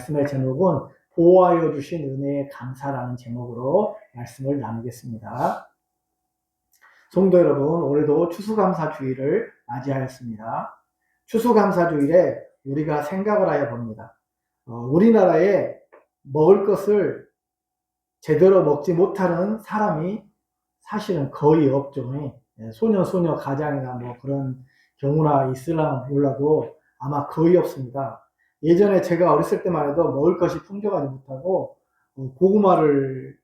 말씀의 제목은 보호하여 주신 은혜에 감사라는 제목으로 말씀을 나누겠습니다. 성도 여러분, 올해도 추수감사주일을 맞이하였습니다. 추수감사주일에 우리가 생각을 하여 봅니다. 우리나라에 먹을 것을 제대로 먹지 못하는 사람이 사실은 거의 없죠. 소녀 가장이나 뭐 그런 경우나 있으려면 몰라도 아마 거의 없습니다. 예전에 제가 어렸을 때만 해도 먹을 것이 풍족하지 못하고 고구마를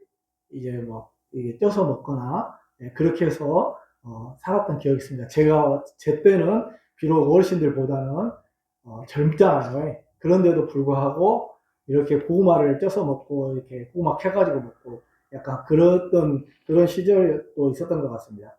이제 뭐 이게 쪄서 먹거나 그렇게 해서 살았던 기억이 있습니다. 제 때는 비록 어르신들보다는 젊잖아요. 그런데도 불구하고 이렇게 고구마를 쪄서 먹고 이렇게 고구마 캐가지고 먹고 약간 그런 시절도 있었던 것 같습니다.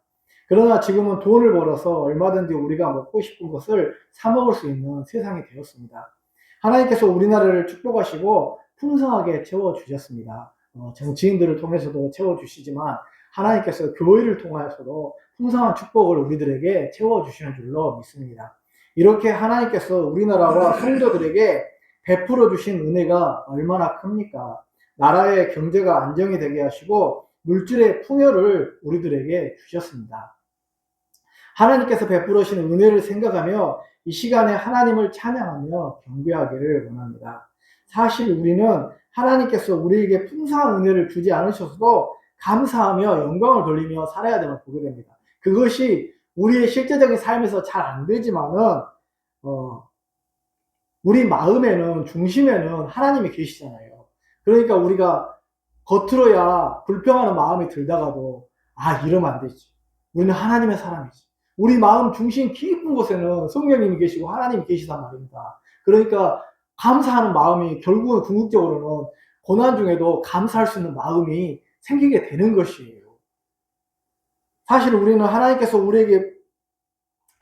그러나 지금은 돈을 벌어서 얼마든지 우리가 먹고 싶은 것을 사 먹을 수 있는 세상이 되었습니다. 하나님께서 우리나라를 축복하시고 풍성하게 채워주셨습니다. 정치인들을 통해서도 채워주시지만 하나님께서 교회를 통하여서도 풍성한 축복을 우리들에게 채워주시는 줄로 믿습니다. 이렇게 하나님께서 우리나라와 성도들에게 베풀어 주신 은혜가 얼마나 큽니까? 나라의 경제가 안정이 되게 하시고 물질의 풍요를 우리들에게 주셨습니다. 하나님께서 베풀어 주신 은혜를 생각하며 이 시간에 하나님을 찬양하며 경배하기를 원합니다. 사실 우리는 하나님께서 우리에게 풍성한 은혜를 주지 않으셔서도 감사하며 영광을 돌리며 살아야 됨을 보게 됩니다. 그것이 우리의 실제적인 삶에서 잘 안 되지만은 우리 마음에는 중심에는 하나님이 계시잖아요. 그러니까 우리가 겉으로야 불평하는 마음이 들다가도 이러면 안 되지. 우리는 하나님의 사람이지. 우리 마음 중심 깊은 곳에는 성령님이 계시고 하나님이 계시단 말입니다. 그러니까 감사하는 마음이 결국은 궁극적으로는 고난 중에도 감사할 수 있는 마음이 생기게 되는 것이에요. 사실 우리는 하나님께서 우리에게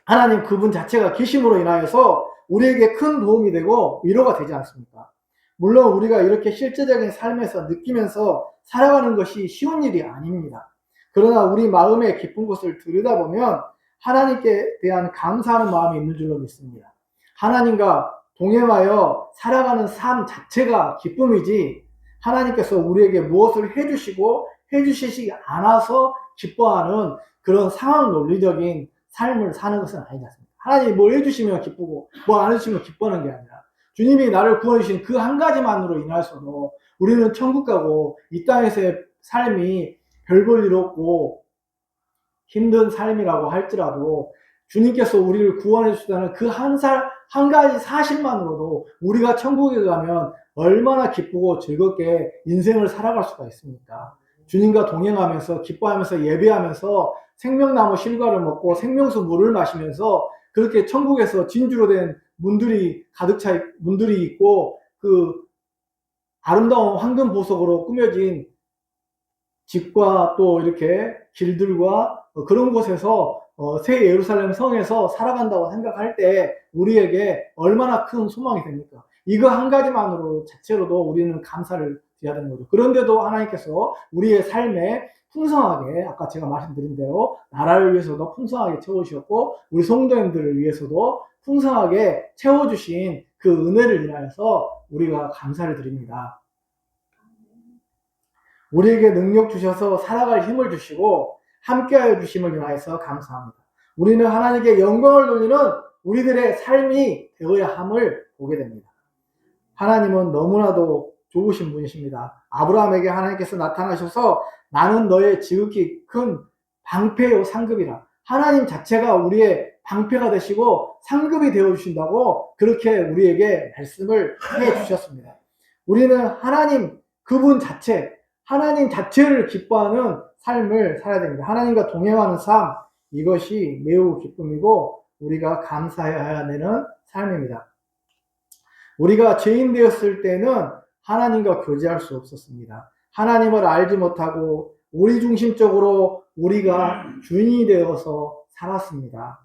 하나님 그분 자체가 계심으로 인하여서 우리에게 큰 도움이 되고 위로가 되지 않습니까? 물론 우리가 이렇게 실제적인 삶에서 느끼면서 살아가는 것이 쉬운 일이 아닙니다. 그러나 우리 마음의 깊은 곳을 들여다보면 하나님께 대한 감사하는 마음이 있는 줄로 믿습니다. 하나님과 동행하여 살아가는 삶 자체가 기쁨이지 하나님께서 우리에게 무엇을 해주시고 해주시지 않아서 기뻐하는 그런 상황 논리적인 삶을 사는 것은 아니지 않습니까? 하나님이 뭘 해주시면 기쁘고 뭐 안 해주시면 기뻐하는 게 아니라 주님이 나를 구원해 주신 그 한 가지만으로 인하여서도 우리는 천국 가고 이 땅에서의 삶이 별 볼 일 없고 힘든 삶이라고 할지라도 주님께서 우리를 구원해 주시다는 그 한 가지 사실만으로도 우리가 천국에 가면 얼마나 기쁘고 즐겁게 인생을 살아갈 수가 있습니까? 주님과 동행하면서 기뻐하면서 예배하면서 생명나무 실과를 먹고 생명수 물을 마시면서 그렇게 천국에서 진주로 된 문들이 가득 차 문들이 있고 그 아름다운 황금 보석으로 꾸며진 집과 또 이렇게 길들과 그런 곳에서 새 예루살렘 성에서 살아간다고 생각할 때 우리에게 얼마나 큰 소망이 됩니까? 이거 한 가지만으로 자체로도 우리는 감사를 드려야 되는 거죠. 그런데도 하나님께서 우리의 삶에 풍성하게 아까 제가 말씀드린 대로 나라를 위해서도 풍성하게 채워주셨고 우리 성도님들을 위해서도 풍성하게 채워주신 그 은혜를 인하여서 우리가 감사를 드립니다. 우리에게 능력 주셔서 살아갈 힘을 주시고 함께하여 주심을 인하여서 감사합니다. 우리는 하나님께 영광을 돌리는 우리들의 삶이 되어야 함을 보게 됩니다. 하나님은 너무나도 좋으신 분이십니다. 아브라함에게 하나님께서 나타나셔서 나는 너의 지극히 큰 방패요 상급이라. 하나님 자체가 우리의 방패가 되시고 상급이 되어주신다고 그렇게 우리에게 말씀을 해주셨습니다. 우리는 하나님 그분 자체 하나님 자체를 기뻐하는 삶을 살아야 됩니다. 하나님과 동행하는 삶, 이것이 매우 기쁨이고 우리가 감사해야 되는 삶입니다. 우리가 죄인 되었을 때는 하나님과 교제할 수 없었습니다. 하나님을 알지 못하고 우리 중심적으로 우리가 주인이 되어서 살았습니다.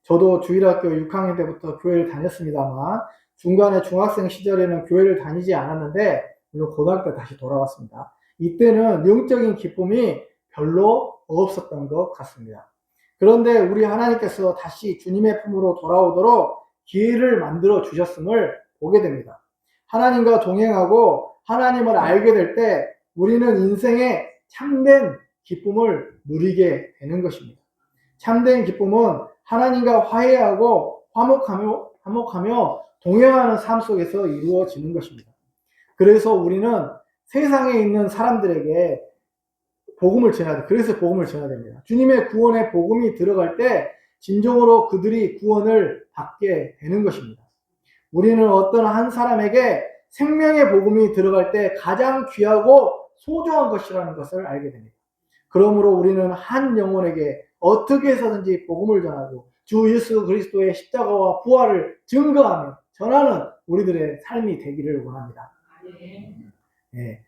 저도 주일학교 6학년 때부터 교회를 다녔습니다만 중간에 중학생 시절에는 교회를 다니지 않았는데 물론 고등학교 때 다시 돌아왔습니다. 이때는 영적인 기쁨이 별로 없었던 것 같습니다. 그런데 우리 하나님께서 다시 주님의 품으로 돌아오도록 기회를 만들어 주셨음을 보게 됩니다. 하나님과 동행하고 하나님을 알게 될 때 우리는 인생의 참된 기쁨을 누리게 되는 것입니다. 참된 기쁨은 하나님과 화해하고 화목하며 동행하는 삶 속에서 이루어지는 것입니다. 그래서 우리는 세상에 있는 사람들에게 복음을 전해야 돼. 그래서 복음을 전해야 됩니다. 주님의 구원의 복음이 들어갈 때 진정으로 그들이 구원을 받게 되는 것입니다. 우리는 어떤 한 사람에게 생명의 복음이 들어갈 때 가장 귀하고 소중한 것이라는 것을 알게 됩니다. 그러므로 우리는 한 영혼에게 어떻게 해서든지 복음을 전하고 주 예수 그리스도의 십자가와 부활을 증거하며 전하는 우리들의 삶이 되기를 원합니다. 네.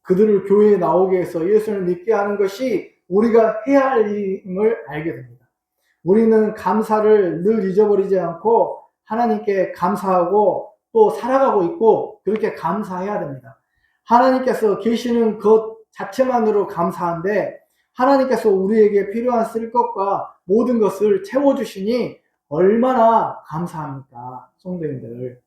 그들을 교회에 나오게 해서 예수를 믿게 하는 것이 우리가 해야 할 일임을 알게 됩니다. 우리는 감사를 늘 잊어버리지 않고 하나님께 감사하고 또 살아가고 있고 그렇게 감사해야 됩니다. 하나님께서 계시는 것 자체만으로 감사한데 하나님께서 우리에게 필요한 쓸 것과 모든 것을 채워주시니 얼마나 감사합니까? 성도님들.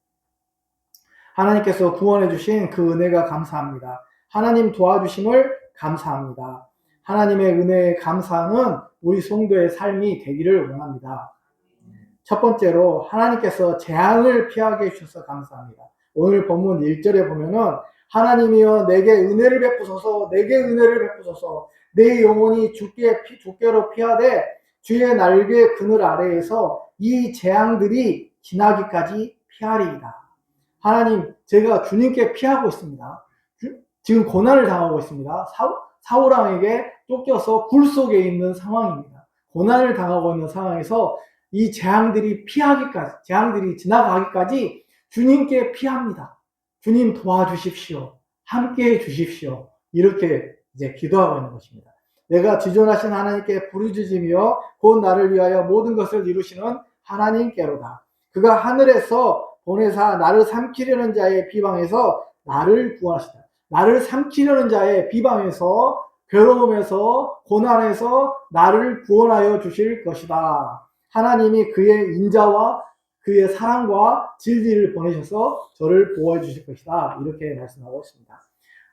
하나님께서 구원해 주신 그 은혜가 감사합니다. 하나님 도와주심을 감사합니다. 하나님의 은혜에 감사하는 우리 성도의 삶이 되기를 원합니다. 첫 번째로 하나님께서 재앙을 피하게 해주셔서 감사합니다. 오늘 본문 1절에 보면은 하나님이여 내게 은혜를 베푸소서 내게 은혜를 베푸소서 내 영혼이 주께로 피하되 주의 날개 그늘 아래에서 이 재앙들이 지나기까지 피하리이다. 하나님 제가 주님께 피하고 있습니다. 지금 고난을 당하고 있습니다. 사울왕에게 쫓겨서 굴 속에 있는 상황입니다. 고난을 당하고 있는 상황에서 이 재앙들이 지나가기까지 주님께 피합니다. 주님 도와주십시오. 함께해 주십시오. 이렇게 이제 기도하고 있는 것입니다. 내가 지존하신 하나님께 부르짖으며 곧 나를 위하여 모든 것을 이루시는 하나님께로다. 그가 하늘에서 보내사 나를 삼키려는 자의 비방에서 나를 구원하시다. 나를 삼키려는 자의 비방에서 괴로움에서 고난에서 나를 구원하여 주실 것이다. 하나님이 그의 인자와 그의 사랑과 진리를 보내셔서 저를 보호해 주실 것이다. 이렇게 말씀하고 있습니다.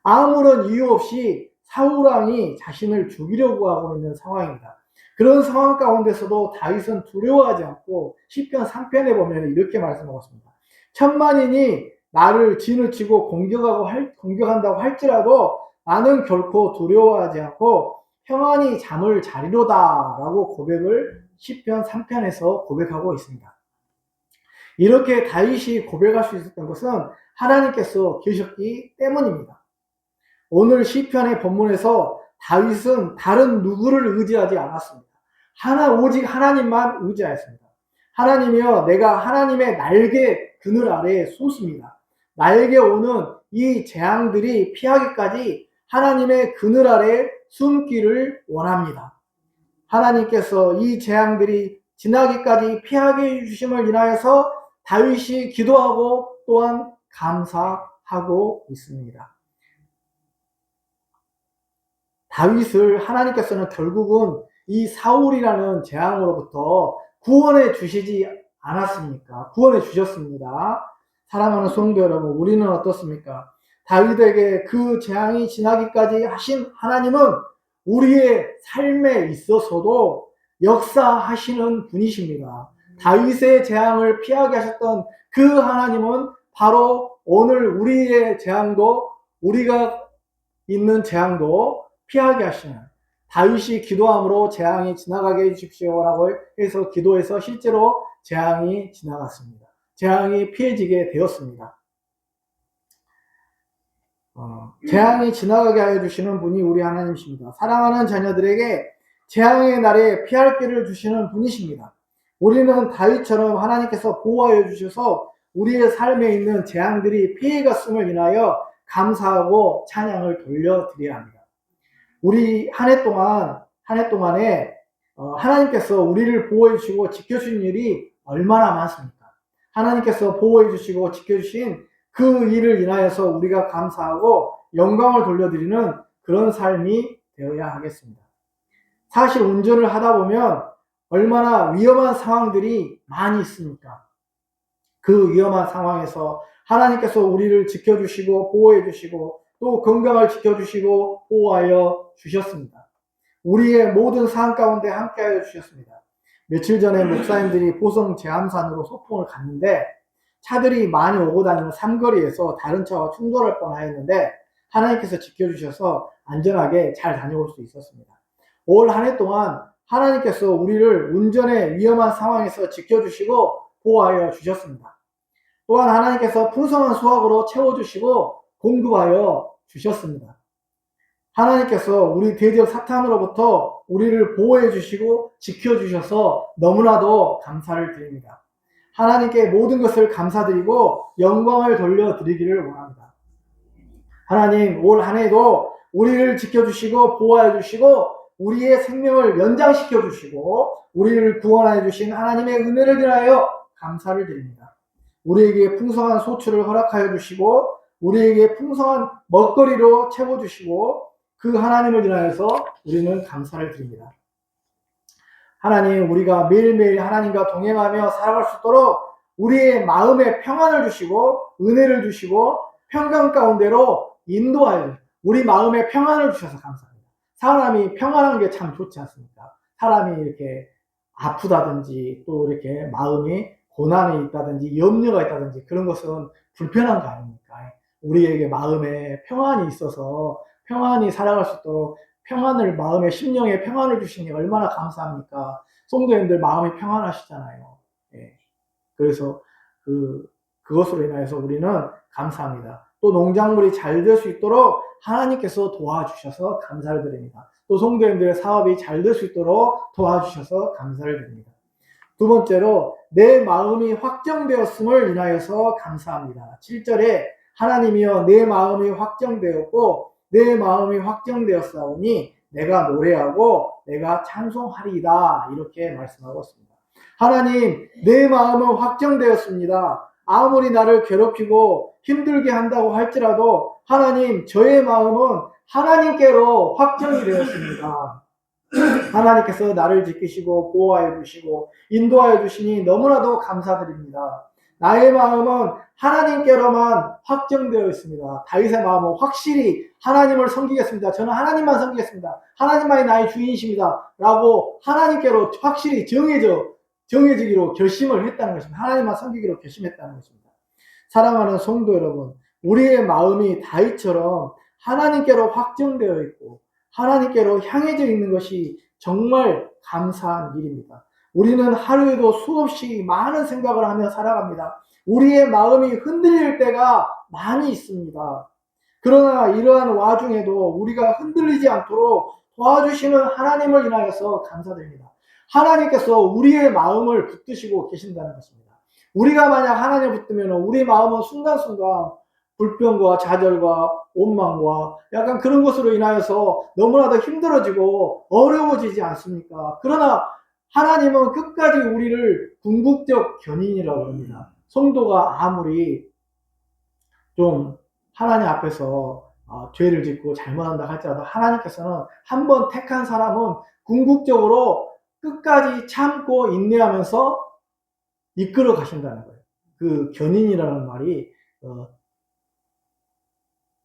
아무런 이유 없이 사울왕이 자신을 죽이려고 하고 있는 상황입니다. 그런 상황 가운데서도 다윗은 두려워하지 않고 시편 3편에 보면 이렇게 말씀하고 있습니다. 천만인이 나를 진을 치고 공격한다고 할지라도 나는 결코 두려워하지 않고 평안히 잠을 자리로다 라고 고백을 시편 3편에서 고백하고 있습니다. 이렇게 다윗이 고백할 수 있었던 것은 하나님께서 계셨기 때문입니다. 오늘 시편의 본문에서 다윗은 다른 누구를 의지하지 않았습니다. 오직 하나님만 의지하였습니다. 하나님이여 내가 하나님의 날개 그늘 아래에 솟습니다. 나에게 오는 이 재앙들이 피하기까지 하나님의 그늘 아래에 숨기를 원합니다. 하나님께서 이 재앙들이 지나기까지 피하게 해주심을 인하여서 다윗이 기도하고 또한 감사하고 있습니다. 다윗을 하나님께서는 결국은 이 사울이라는 재앙으로부터 구원해 주시지 않았습니까? 구원해 주셨습니다. 사랑하는 성도 여러분, 우리는 어떻습니까? 다윗에게 그 재앙이 지나기까지 하신 하나님은 우리의 삶에 있어서도 역사하시는 분이십니다. 다윗의 재앙을 피하게 하셨던 그 하나님은 바로 오늘 우리의 재앙도 우리가 있는 재앙도 피하게 하시는 다윗이 기도함으로 재앙이 지나가게 해주십시오라고 해서 기도해서 실제로 재앙이 지나갔습니다. 재앙이 피해지게 되었습니다. 재앙이 지나가게 하여 주시는 분이 우리 하나님이십니다. 사랑하는 자녀들에게 재앙의 날에 피할 길을 주시는 분이십니다. 우리는 다윗처럼 하나님께서 보호하여 주셔서 우리의 삶에 있는 재앙들이 피해갔음을 인하여 감사하고 찬양을 돌려드려야 합니다. 우리 한 해 동안에 하나님께서 우리를 보호해 주시고 지켜주신 일이 얼마나 많습니까? 하나님께서 보호해 주시고 지켜주신 그 일을 인하여서 우리가 감사하고 영광을 돌려드리는 그런 삶이 되어야 하겠습니다. 사실 운전을 하다 보면 얼마나 위험한 상황들이 많이 있습니까? 그 위험한 상황에서 하나님께서 우리를 지켜주시고 보호해주시고 또 건강을 지켜주시고 보호하여 주셨습니다. 우리의 모든 삶 가운데 함께하여 주셨습니다. 며칠 전에 목사님들이 보성 제암산으로 소풍을 갔는데 차들이 많이 오고 다니는 삼거리에서 다른 차와 충돌할 뻔하였는데 하나님께서 지켜주셔서 안전하게 잘 다녀올 수 있었습니다. 올 한 해 동안 하나님께서 우리를 운전의 위험한 상황에서 지켜주시고 보호하여 주셨습니다. 또한 하나님께서 풍성한 수확으로 채워주시고 공급하여 주셨습니다. 하나님께서 우리 대적 사탄으로부터 우리를 보호해 주시고 지켜주셔서 너무나도 감사를 드립니다. 하나님께 모든 것을 감사드리고 영광을 돌려드리기를 원합니다. 하나님, 올 한 해도 우리를 지켜주시고 보호해 주시고 우리의 생명을 연장시켜 주시고 우리를 구원해 주신 하나님의 은혜를 인하여 감사를 드립니다. 우리에게 풍성한 소출을 허락하여 주시고 우리에게 풍성한 먹거리로 채워주시고 그 하나님을 인하여서 우리는 감사를 드립니다. 하나님, 우리가 매일매일 하나님과 동행하며 살아갈 수 있도록 우리의 마음에 평안을 주시고 은혜를 주시고 평강 가운데로 인도하여 우리 마음에 평안을 주셔서 감사합니다. 사람이 평안한 게 참 좋지 않습니까? 사람이 이렇게 아프다든지 또 이렇게 마음이 고난이 있다든지 염려가 있다든지 그런 것은 불편한 거 아닙니까? 우리에게 마음에 평안이 있어서 평안히 살아갈 수 있도록 평안을 마음에 심령에 평안을 주시니 얼마나 감사합니까? 성도님들 마음이 평안하시잖아요. 예. 그래서 그것으로 인하여서 우리는 감사합니다. 또 농작물이 잘 될 수 있도록 하나님께서 도와주셔서 감사를 드립니다. 또 성도님들의 사업이 잘 될 수 있도록 도와주셔서 감사를 드립니다. 두 번째로 내 마음이 확정되었음을 인하여서 감사합니다. 7절에 하나님이여 내 마음이 확정되었고 내 마음이 확정되었사오니 내가 노래하고 내가 찬송하리이다 이렇게 말씀하고 있습니다. 하나님, 내 마음은 확정되었습니다. 아무리 나를 괴롭히고 힘들게 한다고 할지라도 하나님, 저의 마음은 하나님께로 확정이 되었습니다. 하나님께서 나를 지키시고 보호하여 주시고 인도하여 주시니 너무나도 감사드립니다. 나의 마음은 하나님께로만 확정되어 있습니다. 다윗의 마음은 확실히 하나님을 섬기겠습니다. 저는 하나님만 섬기겠습니다. 하나님만이 나의 주인이십니다. 라고 하나님께로 확실히 정해지기로 결심을 했다는 것입니다. 하나님만 섬기기로 결심했다는 것입니다. 사랑하는 성도 여러분, 우리의 마음이 다윗처럼 하나님께로 확정되어 있고 하나님께로 향해져 있는 것이 정말 감사한 일입니다. 우리는 하루에도 수없이 많은 생각을 하며 살아갑니다. 우리의 마음이 흔들릴 때가 많이 있습니다. 그러나 이러한 와중에도 우리가 흔들리지 않도록 도와주시는 하나님을 인하여서 감사드립니다. 하나님께서 우리의 마음을 붙드시고 계신다는 것입니다. 우리가 만약 하나님을 붙들면 우리 마음은 순간순간 불평과 좌절과 원망과 약간 그런 것으로 인하여서 너무나도 힘들어지고 어려워지지 않습니까? 그러나 하나님은 끝까지 우리를 궁극적 견인이라고 합니다. 성도가 아무리 좀 하나님 앞에서 죄를 짓고 잘못한다 할지라도 하나님께서는 한번 택한 사람은 궁극적으로 끝까지 참고 인내하면서 이끌어 가신다는 거예요. 그 견인이라는 말이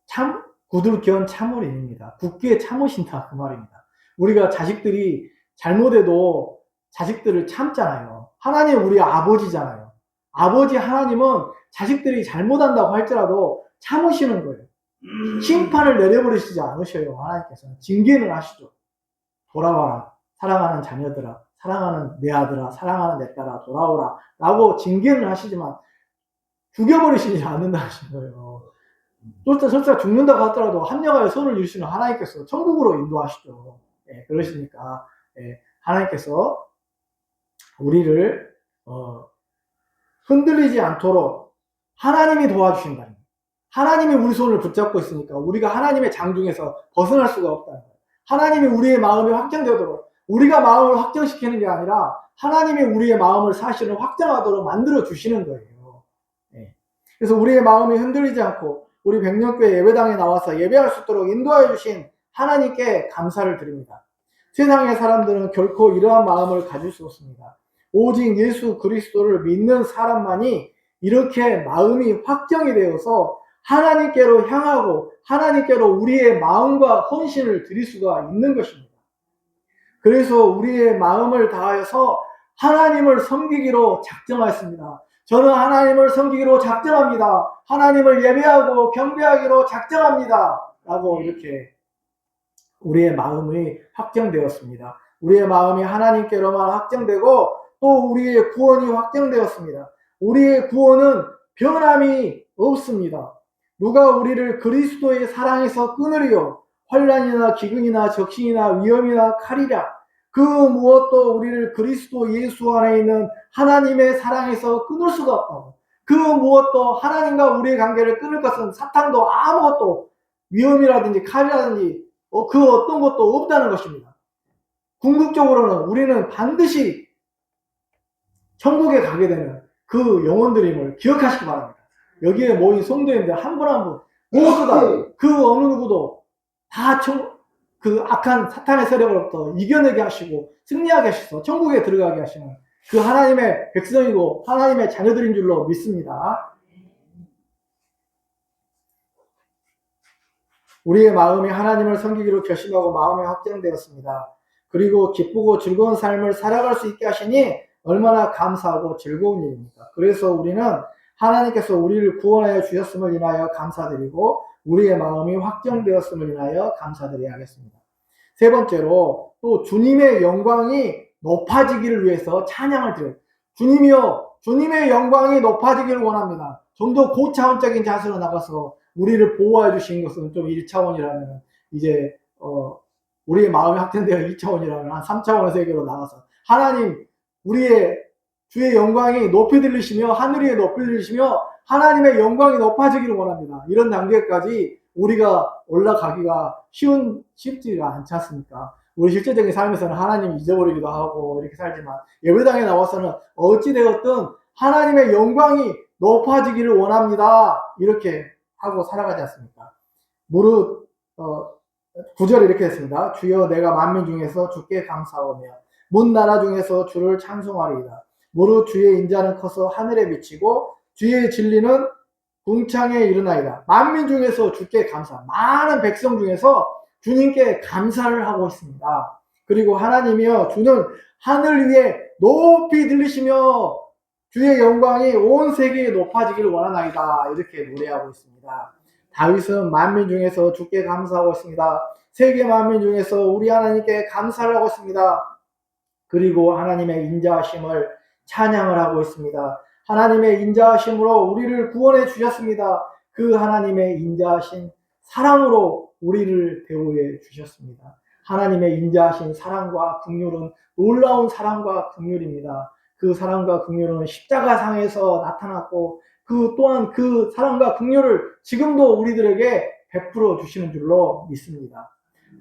참 구들견 참을인입니다. 굳게 참으신다 그 말입니다. 우리가 자식들이 잘못해도 자식들을 참잖아요. 하나님 우리 아버지잖아요. 아버지 하나님은 자식들이 잘못한다고 할지라도 참으시는 거예요. 심판을 내려버리시지 않으셔요. 하나님께서는 징계는 하시죠. 돌아와라 사랑하는 자녀들아, 사랑하는 내 아들아, 사랑하는 내 딸아 돌아오라 라고 징계는 하시지만 죽여버리시지 않는다 하신 거예요. 설사 죽는다고 하더라도 합력하여 손을 이루시는 하나님께서 천국으로 인도하시죠. 예, 그러시니까 하나님께서 우리를 흔들리지 않도록 하나님이 도와주신다는 거예요. 하나님이 우리 손을 붙잡고 있으니까 우리가 하나님의 장중에서 벗어날 수가 없다는 거예요. 하나님이 우리의 마음이 확정되도록 우리가 마음을 확정시키는 게 아니라 하나님이 우리의 마음을 사실은 확정하도록 만들어 주시는 거예요. 예. 그래서 우리의 마음이 흔들리지 않고 우리 백령교회 예배당에 나와서 예배할 수 있도록 인도하여 주신 하나님께 감사를 드립니다. 세상의 사람들은 결코 이러한 마음을 가질 수 없습니다. 오직 예수 그리스도를 믿는 사람만이 이렇게 마음이 확정이 되어서 하나님께로 향하고 하나님께로 우리의 마음과 헌신을 드릴 수가 있는 것입니다. 그래서 우리의 마음을 다하여서 하나님을 섬기기로 작정하였습니다. 저는 하나님을 섬기기로 작정합니다. 하나님을 예배하고 경배하기로 작정합니다. 라고 이렇게 우리의 마음이 확정되었습니다. 우리의 마음이 하나님께로만 확정되고 또 우리의 구원이 확정되었습니다. 우리의 구원은 변함이 없습니다. 누가 우리를 그리스도의 사랑에서 끊으리요? 환난이나 기근이나 적신이나 위험이나 칼이랴. 그 무엇도 우리를 그리스도 예수 안에 있는 하나님의 사랑에서 끊을 수가 없다고. 그 무엇도 하나님과 우리의 관계를 끊을 것은 사탄도 아무것도 위험이라든지 칼이라든지 그 어떤 것도 없다는 것입니다. 궁극적으로는 우리는 반드시 천국에 가게 되는 그 영혼들임을 기억하시기 바랍니다. 여기에 모인 성도님들 한 분 한 분 모두 다 그 어느 누구도 다 그 악한 사탄의 세력으로부터 이겨내게 하시고 승리하게 하셔서 천국에 들어가게 하시는 그 하나님의 백성이고 하나님의 자녀들인 줄로 믿습니다. 우리의 마음이 하나님을 섬기기로 결심하고 마음이 확정되었습니다. 그리고 기쁘고 즐거운 삶을 살아갈 수 있게 하시니 얼마나 감사하고 즐거운 일입니까? 그래서 우리는 하나님께서 우리를 구원하여 주셨음을 인하여 감사드리고 우리의 마음이 확정되었음을 인하여 감사드려야 하겠습니다. 세 번째로 또 주님의 영광이 높아지기를 위해서 찬양을 드려요. 주님이여, 주님의 영광이 높아지기를 원합니다. 좀 더 고차원적인 자세로 나가서 우리를 보호해 주신 것은 좀 1차원이라면 이제 우리의 마음이 확정되어 2차원이라면 한 3차원의 세계로 나가서 하나님 우리의 주의 영광이 높이 들리시며 하늘 위에 높이 들리시며 하나님의 영광이 높아지기를 원합니다. 이런 단계까지 우리가 올라가기가 쉽지가 않지 않습니까? 우리 실제적인 삶에서는 하나님 잊어버리기도 하고 이렇게 살지만 예배당에 나와서는 어찌되었든 하나님의 영광이 높아지기를 원합니다. 이렇게 하고 살아가지 않습니까? 무릇 9절에 이렇게 했습니다. 주여 내가 만민 중에서 주께 감사하며 문 나라 중에서 주를 찬송하리이다. 무릇 주의 인자는 커서 하늘에 비치고 주의 진리는 궁창에 이르나이다. 만민 중에서 주께 감사. 많은 백성 중에서 주님께 감사를 하고 있습니다. 그리고 하나님이여 주는 하늘 위에 높이 들리시며 주의 영광이 온 세계에 높아지기를 원하나이다. 이렇게 노래하고 있습니다. 다윗은 만민 중에서 주께 감사하고 있습니다. 세계 만민 중에서 우리 하나님께 감사를 하고 있습니다. 그리고 하나님의 인자하심을 찬양을 하고 있습니다. 하나님의 인자하심으로 우리를 구원해 주셨습니다. 그 하나님의 인자하신 사랑으로 우리를 대우해 주셨습니다. 하나님의 인자하신 사랑과 긍휼은 놀라운 사랑과 긍휼입니다. 그 사랑과 긍휼은 십자가상에서 나타났고 그 또한 그 사랑과 긍휼을 지금도 우리들에게 베풀어 주시는 줄로 믿습니다.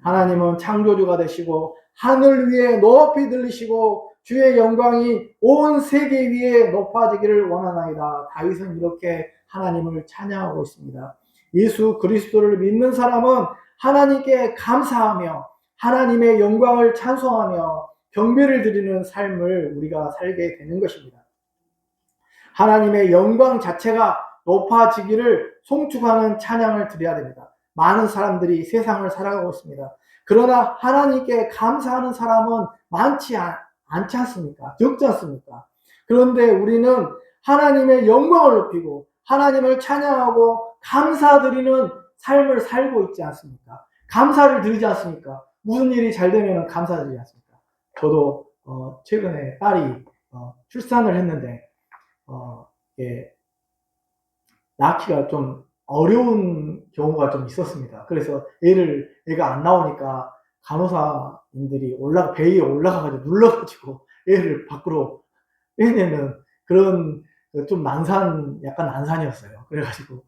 하나님은 창조주가 되시고 하늘 위에 높이 들리시고 주의 영광이 온 세계 위에 높아지기를 원하나이다. 다윗은 이렇게 하나님을 찬양하고 있습니다. 예수 그리스도를 믿는 사람은 하나님께 감사하며 하나님의 영광을 찬송하며 경배를 드리는 삶을 우리가 살게 되는 것입니다. 하나님의 영광 자체가 높아지기를 송축하는 찬양을 드려야 됩니다. 많은 사람들이 세상을 살아가고 있습니다. 그러나 하나님께 감사하는 사람은 많지 않지 않습니까? 적지 않습니까? 그런데 우리는 하나님의 영광을 높이고 하나님을 찬양하고 감사드리는 삶을 살고 있지 않습니까? 감사를 드리지 않습니까? 무슨 일이 잘 되면 감사드리지 않습니까? 저도 최근에 딸이 출산을 했는데 예, 낳기가 좀 어려운 경우가 좀 있었습니다. 그래서 애가 안 나오니까 간호사님들이 배에 올라가가지고 눌러가지고 애를 밖으로 빼내는 그런 좀 약간 난산이었어요. 그래가지고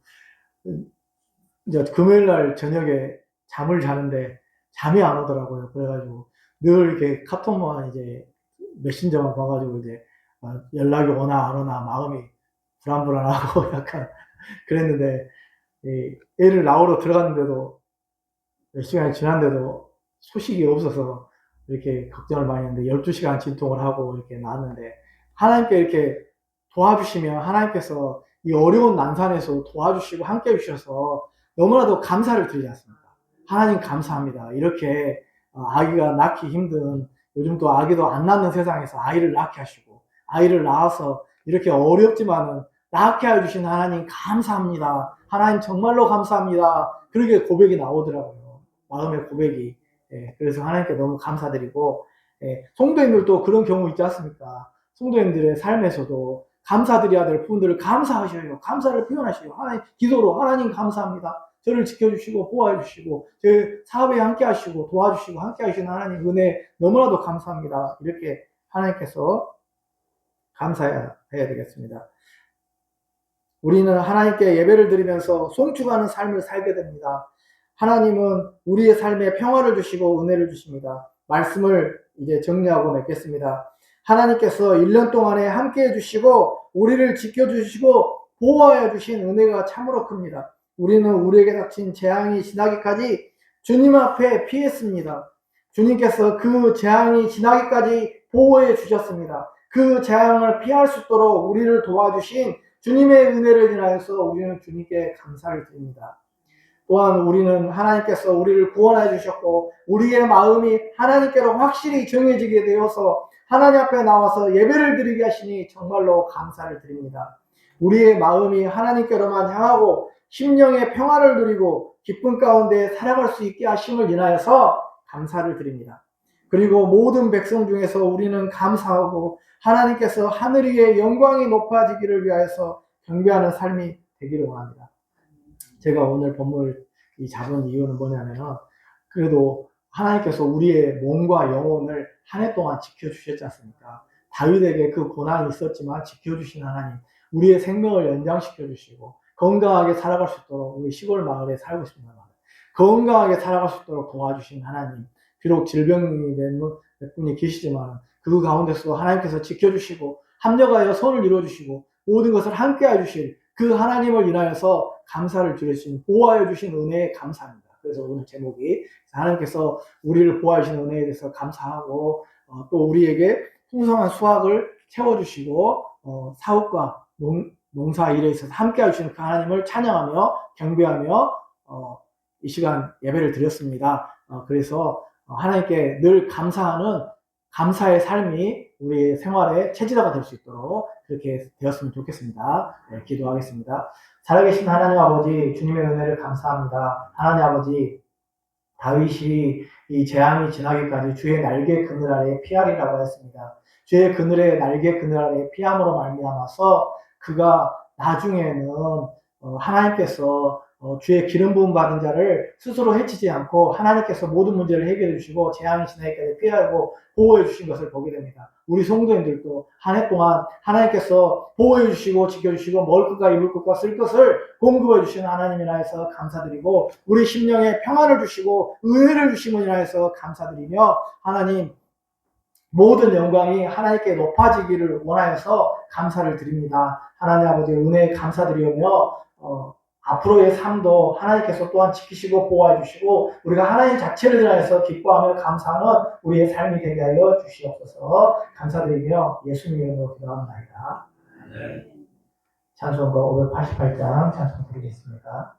이제 금요일날 저녁에 잠을 자는데 잠이 안 오더라고요. 그래가지고 늘 이렇게 카톡만 이제 메신저만 봐가지고 이제 연락이 오나 안 오나 마음이 불안불안하고 약간 그랬는데 애를 낳으러 들어갔는데도 몇 시간이 지났는데도 소식이 없어서 이렇게 걱정을 많이 했는데 12시간 진통을 하고 이렇게 낳았는데 하나님께 이렇게 도와주시면 하나님께서 이 어려운 난산에서 도와주시고 함께 해주셔서 너무나도 감사를 드리지 않습니까? 하나님 감사합니다. 이렇게 아기가 낳기 힘든, 요즘 또 아기도 안 낳는 세상에서 아이를 낳게 하시고, 아이를 낳아서 이렇게 어렵지만은 낳게 해주신 하나님 감사합니다. 하나님 정말로 감사합니다. 그렇게 고백이 나오더라고요. 마음의 고백이. 예, 그래서 하나님께 너무 감사드리고, 예, 성도님들도 그런 경우 있지 않습니까? 성도님들의 삶에서도 감사드려야 될 부분들을 감사하셔요. 감사를 표현하시고, 하나님, 기도로 하나님 감사합니다. 저를 지켜주시고, 보호해주시고, 제 사업에 함께 하시고, 도와주시고, 함께 하시는 하나님 은혜 너무나도 감사합니다. 이렇게 하나님께서 감사해야 되겠습니다. 우리는 하나님께 예배를 드리면서 송축하는 삶을 살게 됩니다. 하나님은 우리의 삶에 평화를 주시고 은혜를 주십니다. 말씀을 이제 정리하고 맺겠습니다. 하나님께서 1년 동안에 함께 해주시고 우리를 지켜주시고 보호하여 주신 은혜가 참으로 큽니다. 우리는 우리에게 닥친 재앙이 지나기까지 주님 앞에 피했습니다. 주님께서 그 재앙이 지나기까지 보호해 주셨습니다. 그 재앙을 피할 수 있도록 우리를 도와주신 주님의 은혜를 인하여서 우리는 주님께 감사를 드립니다. 또한 우리는 하나님께서 우리를 구원해 주셨고 우리의 마음이 하나님께로 확실히 정해지게 되어서 하나님 앞에 나와서 예배를 드리게 하시니 정말로 감사를 드립니다. 우리의 마음이 하나님께로만 향하고 심령의 평화를 누리고 기쁨 가운데 살아갈 수 있게 하심을 인하여서 감사를 드립니다. 그리고 모든 백성 중에서 우리는 감사하고 하나님께서 하늘 위에 영광이 높아지기를 위하여서 경배하는 삶이 되기를 원합니다. 제가 오늘 본문을 잡은 이유는 뭐냐면 그래도 하나님께서 우리의 몸과 영혼을 한 해 동안 지켜주셨지 않습니까? 다윗에게 그 고난이 있었지만 지켜주신 하나님, 우리의 생명을 연장시켜 주시고 건강하게 살아갈 수 있도록 우리 시골 마을에 살고 있습니다. 건강하게 살아갈 수 있도록 도와주신 하나님, 비록 질병이 몇 분이 계시지만 그 가운데서 하나님께서 지켜주시고 합력하여 선을 이루어주시고 모든 것을 함께 해주실 그 하나님을 인하여서 감사를 드리신 보호하여 주신 은혜에 감사합니다. 그래서 오늘 제목이 하나님께서 우리를 보호하여 주신 은혜에 대해서 감사하고 또 우리에게 풍성한 수확을 채워주시고 사업과 농사 일에 있어서 함께 해주시는 그 하나님을 찬양하며 경배하며 이 시간 예배를 드렸습니다. 그래서 하나님께 늘 감사하는 감사의 삶이 우리 생활의 체질화가 될 수 있도록 그렇게 되었으면 좋겠습니다. 네, 기도하겠습니다. 살아계신 하나님 아버지, 주님의 은혜를 감사합니다. 하나님 아버지, 다윗이 이 재앙이 지나기까지 주의 날개 그늘 아래 피하리라고 했습니다. 주의 그늘의 날개 그늘 아래 피함으로 말미암아서 그가 나중에는 하나님께서 주의 기름 부음 받은 자를 스스로 해치지 않고 하나님께서 모든 문제를 해결해 주시고 재앙이 지나기까지 피하고 보호해 주신 것을 보게 됩니다. 우리 성도님들도 한 해 동안 하나님께서 보호해 주시고 지켜주시고 먹을 것과 입을 것과 쓸 것을 공급해 주시는 하나님이라 해서 감사드리고 우리 심령에 평안을 주시고 은혜를 주심을 인하여서 감사드리며 하나님 모든 영광이 하나님께 높아지기를 원하여서 감사를 드립니다. 하나님 아버지 은혜에 감사드리며 앞으로의 삶도 하나님께서 또한 지키시고 보호해 주시고 우리가 하나님 자체를 인하여서 기뻐하며 감사하는 우리의 삶이 되게 하여 주시옵소서. 감사드리며 예수님 이름으로 기도합니다. 찬송가 588장 찬송 드리겠습니다.